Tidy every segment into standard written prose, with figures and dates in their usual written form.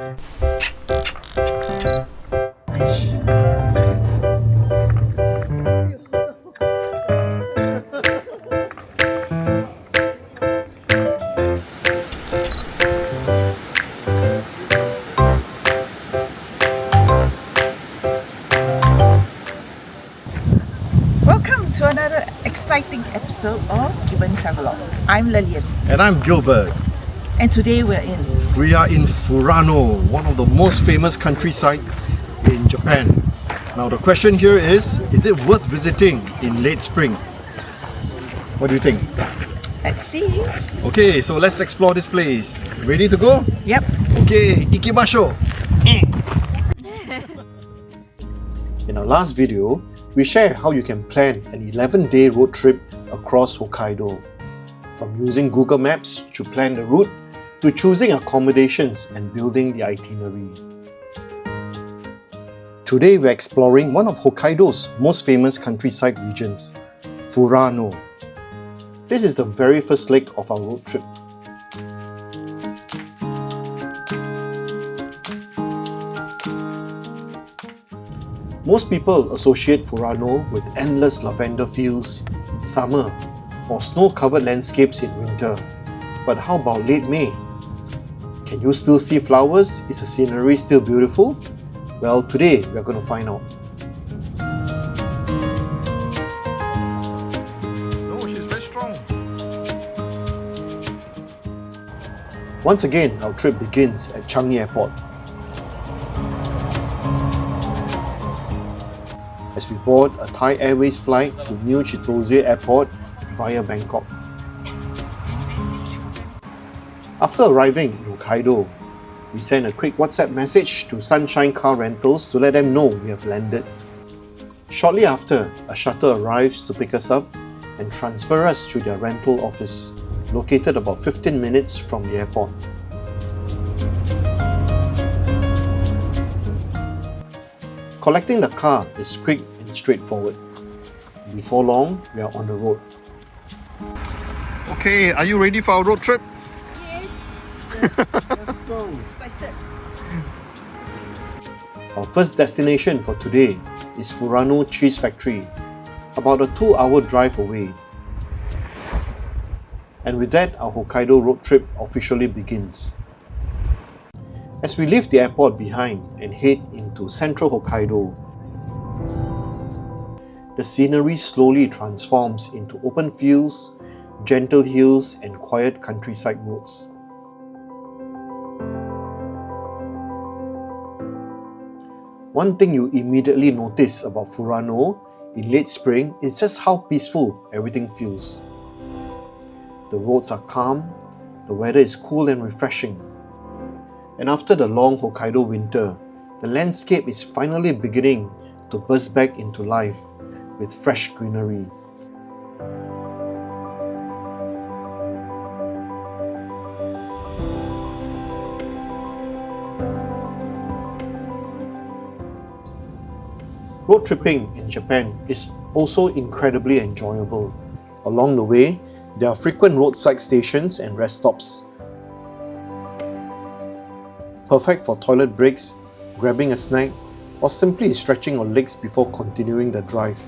Welcome to another exciting episode of Gibbon Travelogue. I'm Lillian. And I'm Gilbert. And today we are in Furano, one of the most famous countryside in Japan. Now the question here is it worth visiting in late spring? What do you think? Let's see. Okay, so let's explore this place. Ready to go? Yep. Okay, ikimashou! In our last video, we share how you can plan an 11-day road trip across Hokkaido. From using Google Maps to plan the route, to choosing accommodations and building the itinerary. Today we're exploring one of Hokkaido's most famous countryside regions, Furano. This is the very first leg of our road trip. Most people associate Furano with endless lavender fields in summer or snow-covered landscapes in winter. But how about late May? Can you still see flowers? Is the scenery still beautiful? Well, today we are going to find out. No, she's very strong. Once again, our trip begins at Changi Airport. As we board a Thai Airways flight to new Chitose Airport via Bangkok. After arriving in Hokkaido, we send a quick WhatsApp message to Sunshine Car Rentals to let them know we have landed. Shortly after, a shuttle arrives to pick us up and transfer us to their rental office, located about 15 minutes from the airport. Collecting the car is quick and straightforward. Before long, we are on the road. Okay, are you ready for our road trip? Let's go. Excited. Our first destination for today is Furano Cheese Factory, about a 2-hour drive away. And with that, our Hokkaido road trip officially begins. As we leave the airport behind and head into Central Hokkaido, the scenery slowly transforms into open fields, gentle hills, and quiet countryside roads. One thing you immediately notice about Furano in late spring is just how peaceful everything feels. The roads are calm, the weather is cool and refreshing. And after the long Hokkaido winter, the landscape is finally beginning to burst back into life with fresh greenery. Road tripping in Japan is also incredibly enjoyable. Along the way, there are frequent roadside stations and rest stops. Perfect for toilet breaks, grabbing a snack, or simply stretching your legs before continuing the drive.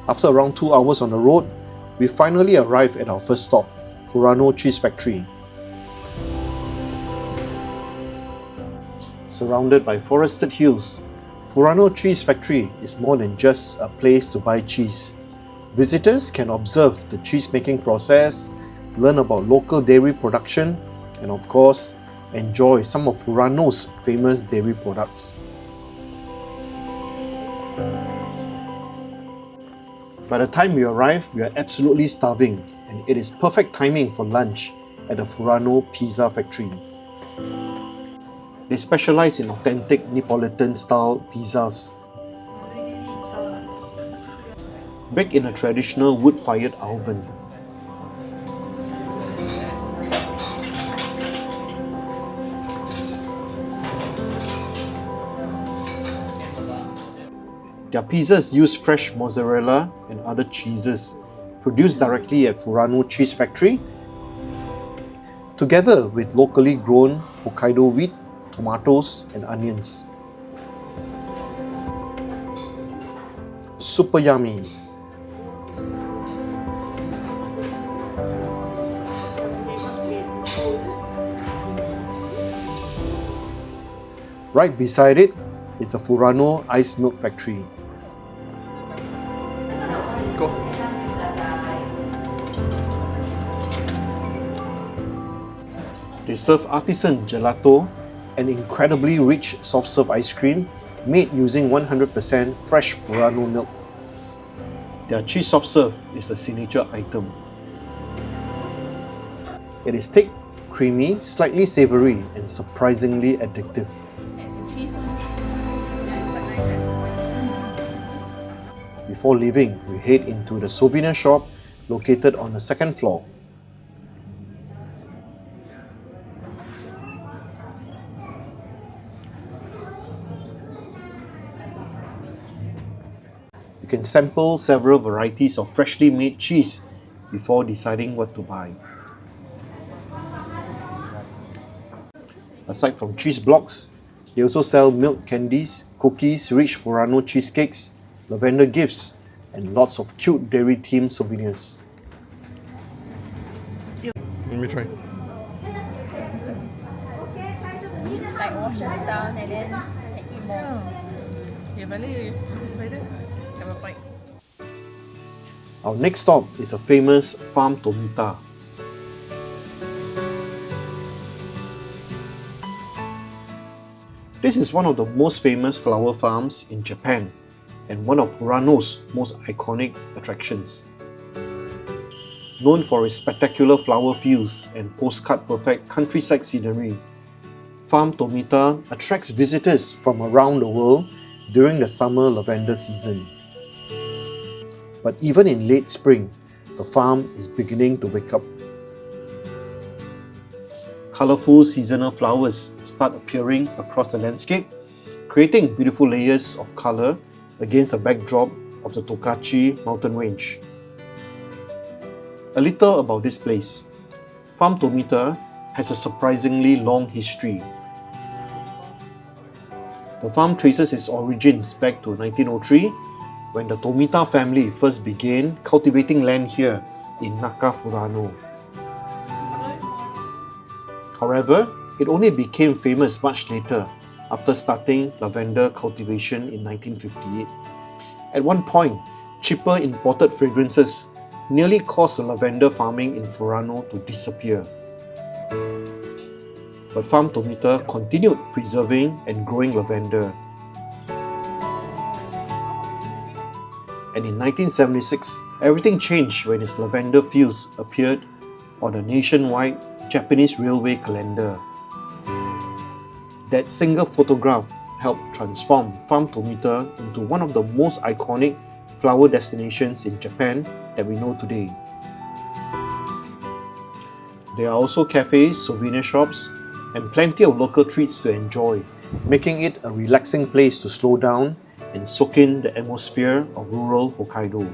After around 2 hours on the road, we finally arrive at our first stop, Furano Cheese Factory. Surrounded by forested hills, Furano Cheese Factory is more than just a place to buy cheese. Visitors can observe the cheese-making process, learn about local dairy production, and of course, enjoy some of Furano's famous dairy products. By the time we arrive, we are absolutely starving, and it is perfect timing for lunch at the Furano Pizza Factory. They specialize in authentic Neapolitan-style pizzas, baked in a traditional wood-fired oven. Their pizzas use fresh mozzarella and other cheeses produced directly at Furano Cheese Factory, together with locally grown Hokkaido wheat, tomatoes and onions. Super yummy! Right beside it is a Furano ice milk factory. Go! They serve artisan gelato and incredibly rich soft serve ice cream made using 100% fresh Furano milk. Their cheese soft serve is a signature item. It is thick, creamy, slightly savoury and surprisingly addictive. Before leaving, we head into the souvenir shop located on the second floor. You can sample several varieties of freshly made cheese before deciding what to buy. Aside from cheese blocks, they also sell milk candies, cookies, rich Furano cheesecakes, lavender gifts, and lots of cute dairy-themed souvenirs. Let me try. It like washes down and then can eat more. Our next stop is a famous farm Tomita. This is one of the most famous flower farms in Japan and one of Furano's most iconic attractions. Known for its spectacular flower fields and postcard-perfect countryside scenery, Farm Tomita attracts visitors from around the world during the summer lavender season. But even in late spring, the farm is beginning to wake up. Colourful seasonal flowers start appearing across the landscape, creating beautiful layers of colour against the backdrop of the Tokachi mountain range. A little about this place. Farm Tomita has a surprisingly long history. The farm traces its origins back to 1903, when the Tomita family first began cultivating land here in Naka Furano. However, it only became famous much later, after starting lavender cultivation in 1958. At one point, cheaper imported fragrances nearly caused the lavender farming in Furano to disappear. But Farm Tomita continued preserving and growing lavender. And in 1976, everything changed when its lavender fields appeared on a nationwide Japanese railway calendar. That single photograph helped transform Farm Tomita into one of the most iconic flower destinations in Japan that we know today. There are also cafes, souvenir shops, and plenty of local treats to enjoy, making it a relaxing place to slow down and soak in the atmosphere of rural Hokkaido.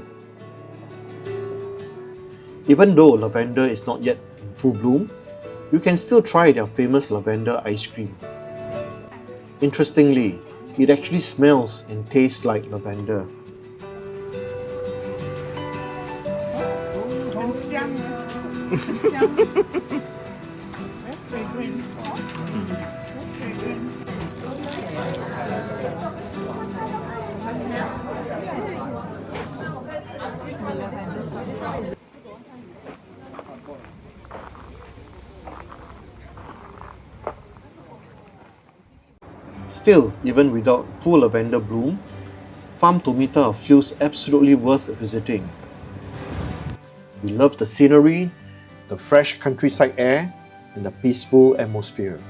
Even though lavender is not yet in full bloom, you can still try their famous lavender ice cream. Interestingly, it actually smells and tastes like lavender. Still, even without full lavender bloom, Farm Tomita feels absolutely worth visiting. We love the scenery, the fresh countryside air, and the peaceful atmosphere.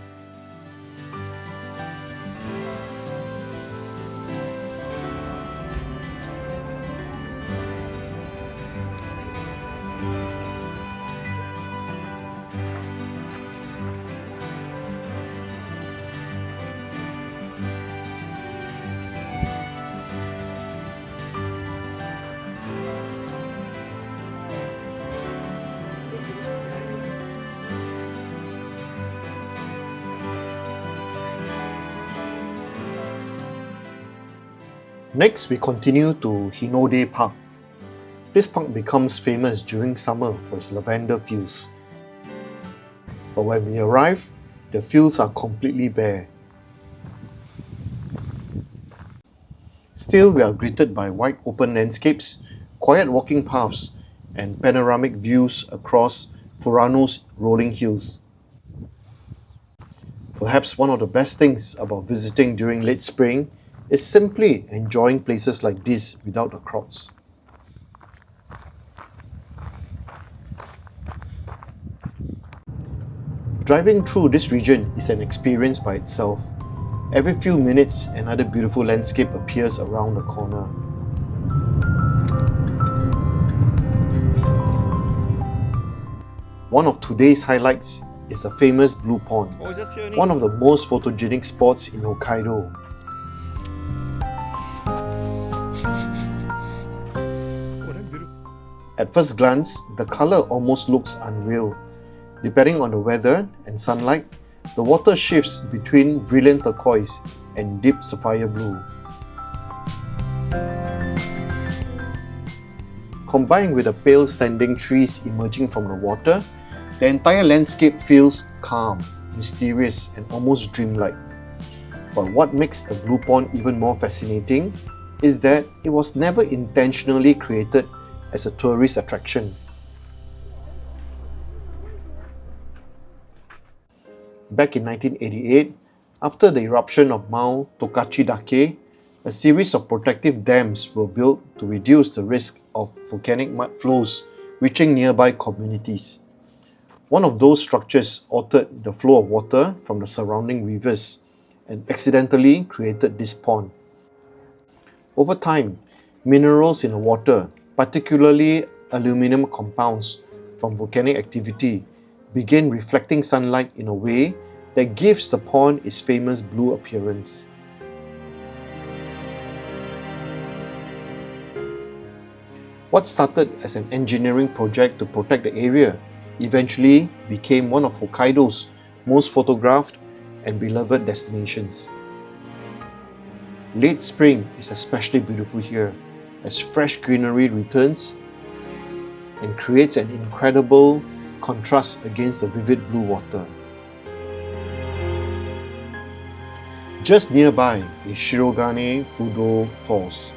Next, we continue to Hinode Park. This park becomes famous during summer for its lavender fields. But when we arrive, the fields are completely bare. Still, we are greeted by wide open landscapes, quiet walking paths, and panoramic views across Furano's rolling hills. Perhaps one of the best things about visiting during late spring is simply enjoying places like this without the crowds. Driving through this region is an experience by itself. Every few minutes, another beautiful landscape appears around the corner. One of today's highlights is the famous Blue Pond, one of the most photogenic spots in Hokkaido. At first glance, the color almost looks unreal. Depending on the weather and sunlight, the water shifts between brilliant turquoise and deep sapphire blue. Combined with the pale standing trees emerging from the water, the entire landscape feels calm, mysterious, and almost dreamlike. But what makes the Blue Pond even more fascinating is that it was never intentionally created as a tourist attraction. Back in 1988, after the eruption of Mount Tokachidake, a series of protective dams were built to reduce the risk of volcanic mud flows reaching nearby communities. One of those structures altered the flow of water from the surrounding rivers and accidentally created this pond. Over time, minerals in the water, particularly aluminum compounds from volcanic activity, began reflecting sunlight in a way that gives the pond its famous blue appearance. What started as an engineering project to protect the area eventually became one of Hokkaido's most photographed and beloved destinations. Late spring is especially beautiful here, as fresh greenery returns and creates an incredible contrast against the vivid blue water. Just nearby is Shirogane Fudo Falls.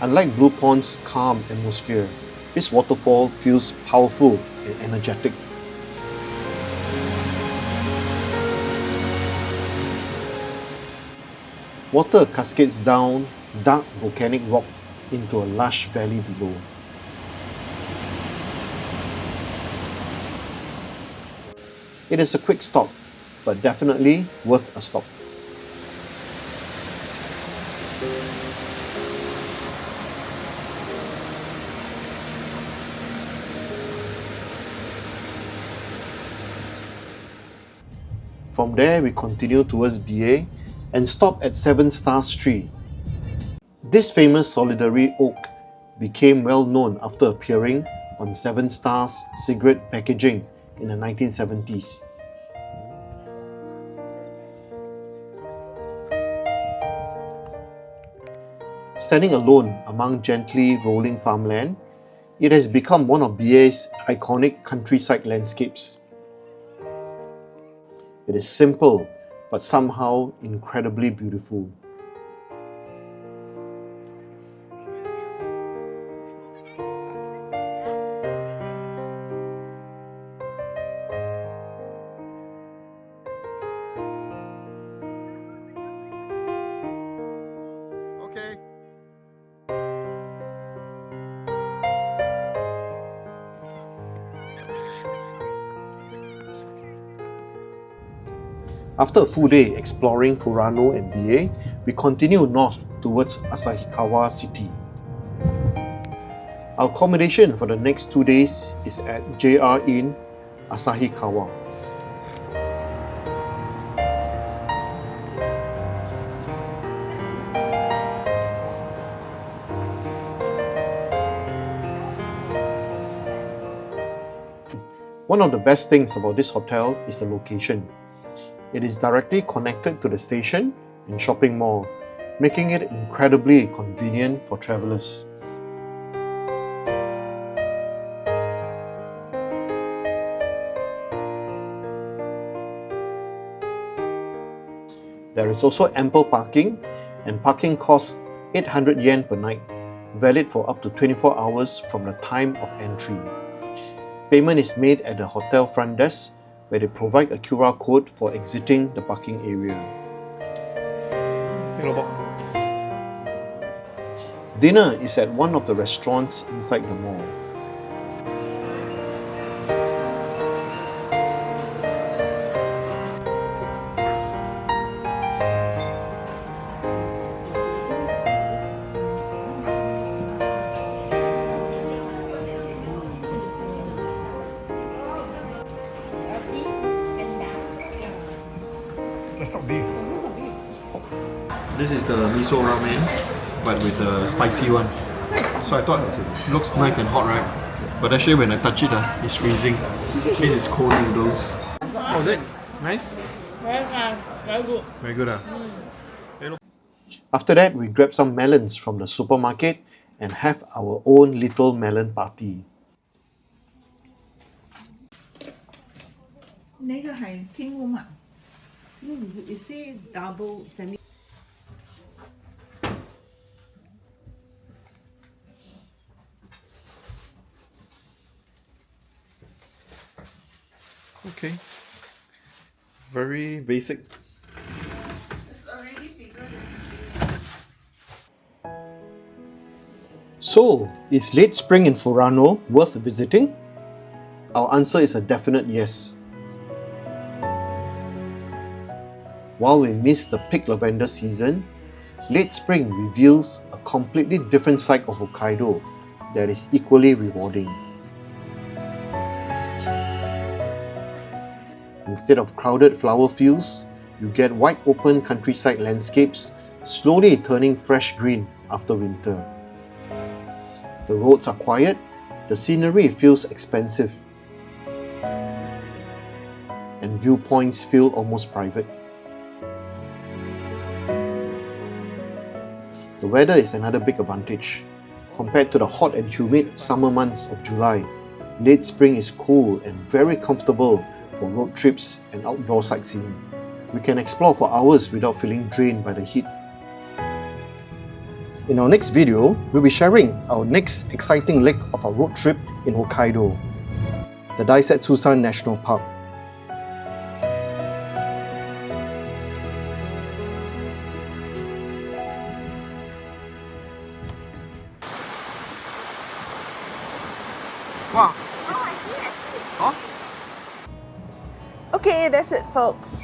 Unlike Blue Pond's calm atmosphere, this waterfall feels powerful and energetic. Water cascades down dark volcanic rock into a lush valley below. It is a quick stop, but definitely worth a stop. From there, we continue towards Biei and stop at 7 Stars Tree. This famous solitary oak became well known after appearing on 7 Stars cigarette packaging in the 1970s. Standing alone among gently rolling farmland, it has become one of Biei's iconic countryside landscapes. It is simple, but somehow incredibly beautiful. After a full day exploring Furano and Biei, we continue north towards Asahikawa city. Our accommodation for the next 2 days is at JR Inn Asahikawa. One of the best things about this hotel is the location. It is directly connected to the station and shopping mall, making it incredibly convenient for travelers. There is also ample parking, and parking costs 800 yen per night, valid for up to 24 hours from the time of entry. Payment is made at the hotel front desk, where they provide a QR code for exiting the parking area. Dinner is at one of the restaurants inside the mall. That's not beef. This is the miso ramen, but with the spicy one. So I thought it looks nice and hot, right? But actually when I touch it, it's freezing. This is cold noodles. How was it? Nice? Very nice, very good. Very good. After that, we grab some melons from the supermarket and have our own little melon party. 呢個係 king room 啊？You see double semi. Okay. Very basic. So, is late spring in Furano worth visiting? Our answer is a definite yes. While we miss the peak lavender season, late spring reveals a completely different side of Hokkaido that is equally rewarding. Instead of crowded flower fields, you get wide open countryside landscapes slowly turning fresh green after winter. The roads are quiet, the scenery feels expansive, and viewpoints feel almost private. The weather is another big advantage. Compared to the hot and humid summer months of July, late spring is cool and very comfortable for road trips and outdoor sightseeing. We can explore for hours without feeling drained by the heat. In our next video, we'll be sharing our next exciting leg of our road trip in Hokkaido, the Daisetsusan National Park. Wow. Okay, that's it, folks.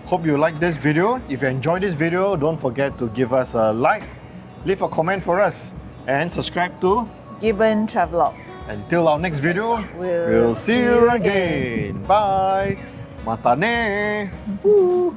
Hope you like this video. If you enjoyed this video, don't forget to give us a like, leave a comment for us, and subscribe to. Gibbon Travelogue. Until our next video, We'll we'll see you again. Bye. Mata ne. Woo.